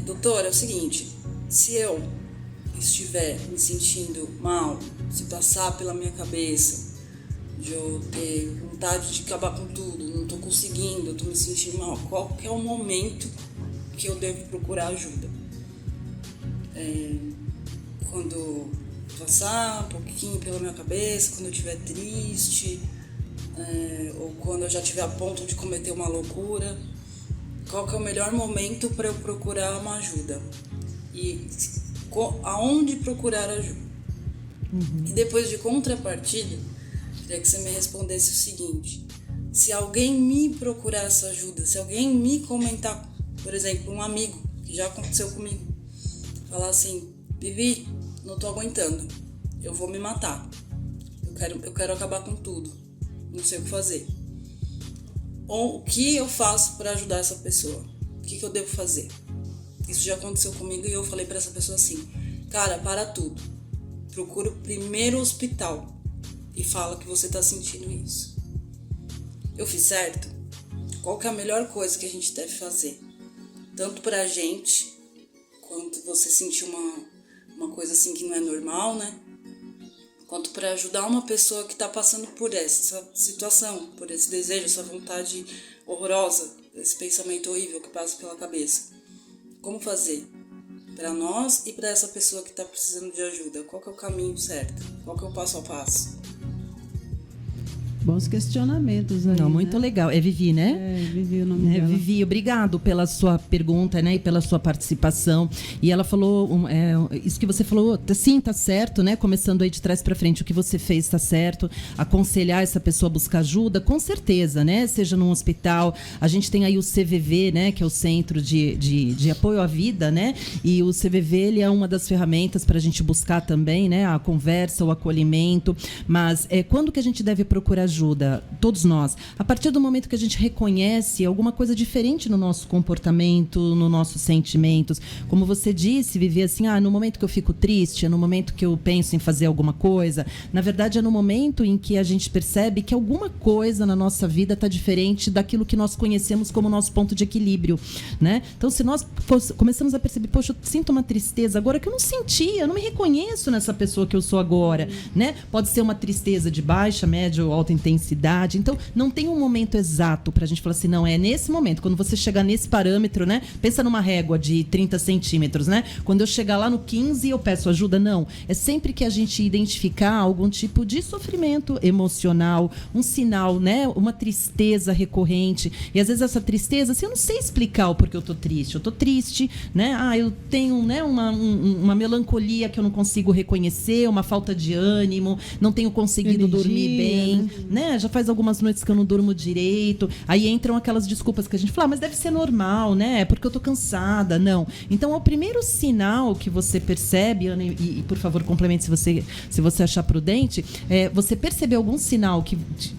Doutora, é o seguinte, se eu estiver me sentindo mal, se passar pela minha cabeça de eu ter vontade de acabar com tudo, não estou conseguindo, estou me sentindo mal, qual que é o momento que eu devo procurar ajuda? Quando passar um pouquinho pela minha cabeça, quando eu estiver triste, ou quando eu já estiver a ponto de cometer uma loucura, qual que é o melhor momento para eu procurar uma ajuda? E aonde procurar ajuda? E depois de contrapartida, queria que você me respondesse o seguinte: se alguém me procurar essa ajuda, se alguém me comentar, por exemplo, um amigo, que já aconteceu comigo, falar assim: Vivi, não tô aguentando, eu vou me matar, eu quero acabar com tudo, não sei o que fazer. Ou o que eu faço para ajudar essa pessoa? O que eu devo fazer? Isso já aconteceu comigo e eu falei para essa pessoa assim: cara, para tudo, procura o primeiro hospital e fala que você tá sentindo isso. Eu fiz certo? Qual que é a melhor coisa que a gente deve fazer? Tanto pra gente, quando você sentir uma coisa assim que não é normal, né? Quanto para ajudar uma pessoa que está passando por essa situação, por esse desejo, essa vontade horrorosa, esse pensamento horrível que passa pela cabeça. Como fazer? Para nós e para essa pessoa que está precisando de ajuda. Qual que é o caminho certo? Qual que é o passo a passo? Bons questionamentos aí. Não, muito legal. É Vivi, né? Vivi o nome dela. Vivi, obrigado pela sua pergunta, né, e pela sua participação. E ela falou, isso que você falou, sim, tá certo, né? Começando aí de trás para frente, o que você fez tá certo. Aconselhar essa pessoa a buscar ajuda, com certeza, né? Seja num hospital, a gente tem aí o CVV, né, que é o Centro de Apoio à Vida, né? E o CVV, ele é uma das ferramentas para a gente buscar também, né, a conversa, o acolhimento. Mas quando que a gente deve procurar ajuda? Todos nós. A partir do momento que a gente reconhece alguma coisa diferente no nosso comportamento, nos nossos sentimentos. Como você disse, Vivi, assim, no momento que eu fico triste, é no momento que eu penso em fazer alguma coisa. Na verdade, é no momento em que a gente percebe que alguma coisa na nossa vida está diferente daquilo que nós conhecemos como nosso ponto de equilíbrio, né? Então, se nós começamos a perceber, poxa, eu sinto uma tristeza agora que eu não sentia, eu não me reconheço nessa pessoa que eu sou agora, né? Pode ser uma tristeza de baixa, média ou alta intensidade. Então, não tem um momento exato para a gente falar assim, não, é nesse momento. Quando você chegar nesse parâmetro, né? Pensa numa régua de 30 centímetros, né? Quando eu chegar lá no 15, eu peço ajuda. Não. É sempre que a gente identificar algum tipo de sofrimento emocional, um sinal, né? Uma tristeza recorrente. E às vezes essa tristeza, assim, eu não sei explicar o porquê eu tô triste. Eu tô triste, né? Eu tenho, né, uma melancolia que eu não consigo reconhecer, uma falta de ânimo, não tenho conseguido dormir bem, né? Já faz algumas noites que eu não durmo direito. Aí entram aquelas desculpas que a gente fala, mas deve ser normal, né? É porque eu tô cansada. Não. Então, o primeiro sinal que você percebe, Ana, e por favor, complemente se você achar prudente, você perceber algum sinal que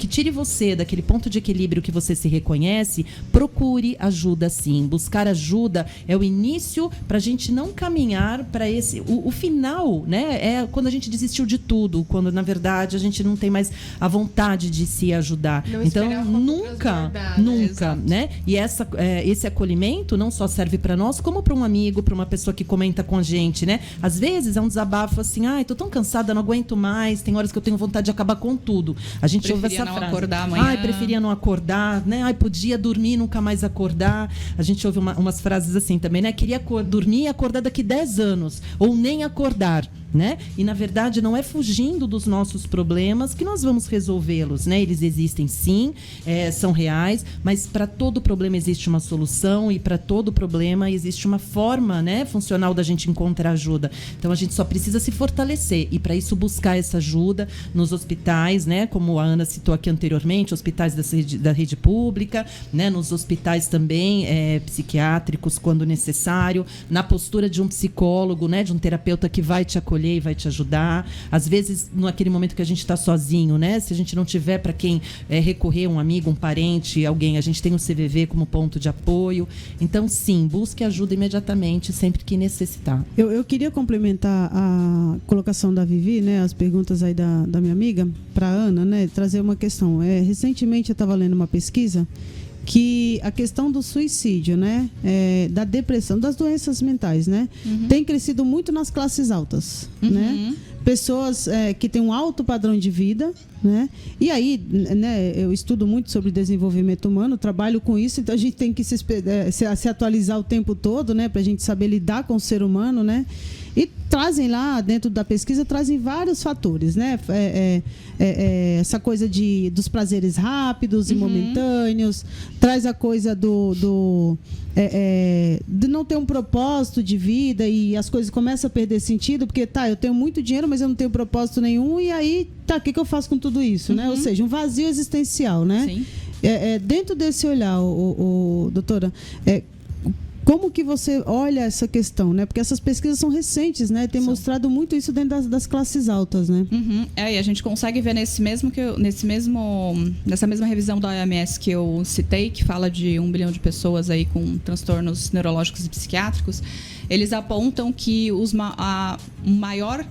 tire você daquele ponto de equilíbrio que você se reconhece, procure ajuda sim. Buscar ajuda é o início para a gente não caminhar para esse... O final, né? É quando a gente desistiu de tudo, quando, na verdade, a gente não tem mais a vontade de se ajudar. Não então, nunca, né? E esse acolhimento não só serve para nós, como para um amigo, para uma pessoa que comenta com a gente, né? Às vezes é um desabafo assim, tô tão cansada, não aguento mais, tem horas que eu tenho vontade de acabar com tudo. A gente ouve essa frase. Acordar amanhã. Preferia não acordar, né? Podia dormir e nunca mais acordar. A gente ouve umas frases assim também, né? Queria dormir e acordar daqui 10 anos, ou nem acordar. Né? E, na verdade, não é fugindo dos nossos problemas que nós vamos resolvê-los, né? Eles existem sim, são reais, mas para todo problema existe uma solução e para todo problema existe uma forma, né, funcional da gente encontrar ajuda. Então, a gente só precisa se fortalecer e, para isso, buscar essa ajuda nos hospitais, né? Como a Ana citou aqui anteriormente, hospitais da rede pública, né? Nos hospitais também psiquiátricos, quando necessário, na postura de um psicólogo, né? De um terapeuta que vai te acolher e vai te ajudar. Às vezes, naquele momento que a gente está sozinho, né? Se a gente não tiver para quem recorrer, um amigo, um parente, alguém, a gente tem o CVV como ponto de apoio. Então, sim, busque ajuda imediatamente, sempre que necessitar. Eu queria complementar a colocação da Vivi, né? As perguntas aí da minha amiga, para a Ana, né? Trazer uma questão. Recentemente eu estava lendo uma pesquisa que a questão do suicídio, né, da depressão, das doenças mentais, né, tem crescido muito nas classes altas, né? Pessoas que têm um alto padrão de vida, né? E aí, né, eu estudo muito sobre desenvolvimento humano, trabalho com isso, então a gente tem que se atualizar o tempo todo, né, para a gente saber lidar com o ser humano, né? E trazem lá, dentro da pesquisa, trazem vários fatores, né? Essa coisa dos prazeres rápidos e momentâneos, traz a coisa de não ter um propósito de vida e as coisas começam a perder sentido, porque eu tenho muito dinheiro, mas eu não tenho propósito nenhum, e aí, o que eu faço com tudo isso, né? Ou seja, um vazio existencial, né? Sim. Dentro desse olhar, doutora, como que você olha essa questão, né? Porque essas pesquisas são recentes, né? Tem mostrado muito isso dentro das classes altas, né? E a gente consegue ver nessa mesma revisão da OMS que eu citei, que fala de 1 bilhão de pessoas aí com transtornos neurológicos e psiquiátricos, eles apontam que o maior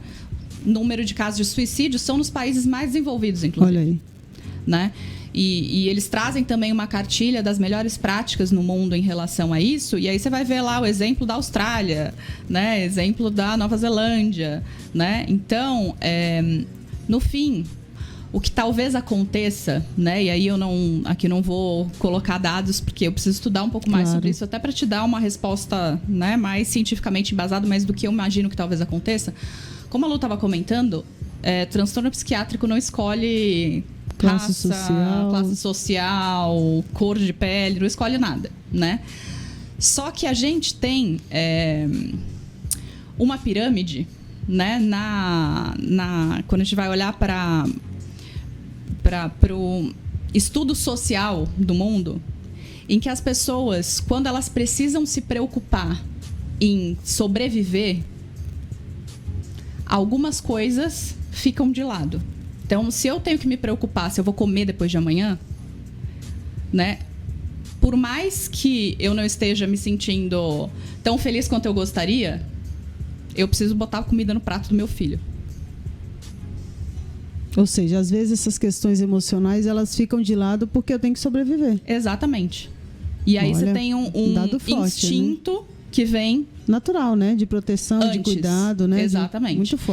número de casos de suicídio são nos países mais desenvolvidos, inclusive. Olha aí. Né? E eles trazem também uma cartilha das melhores práticas no mundo em relação a isso, e aí você vai ver lá o exemplo da Austrália, né? Exemplo da Nova Zelândia, né? Então, no fim, o que talvez aconteça, né? E aí eu aqui não vou colocar dados, porque eu preciso estudar um pouco mais sobre isso, até para te dar uma resposta, né, mais cientificamente embasada, mas do que eu imagino que talvez aconteça. Como a Lu estava comentando, transtorno psiquiátrico não escolhe classe social, cor de pele, não escolhe nada, né? Só que a gente tem uma pirâmide, né? Quando a gente vai olhar para o estudo social do mundo, em que as pessoas, quando elas precisam se preocupar em sobreviver, algumas coisas ficam de lado. Então, se eu tenho que me preocupar se eu vou comer depois de amanhã, né? Por mais que eu não esteja me sentindo tão feliz quanto eu gostaria, eu preciso botar a comida no prato do meu filho. Ou seja, às vezes essas questões emocionais, elas ficam de lado porque eu tenho que sobreviver. Exatamente. E aí você tem um instinto, né, que vem natural, né? De proteção, de cuidado, né? Exatamente. Muito forte.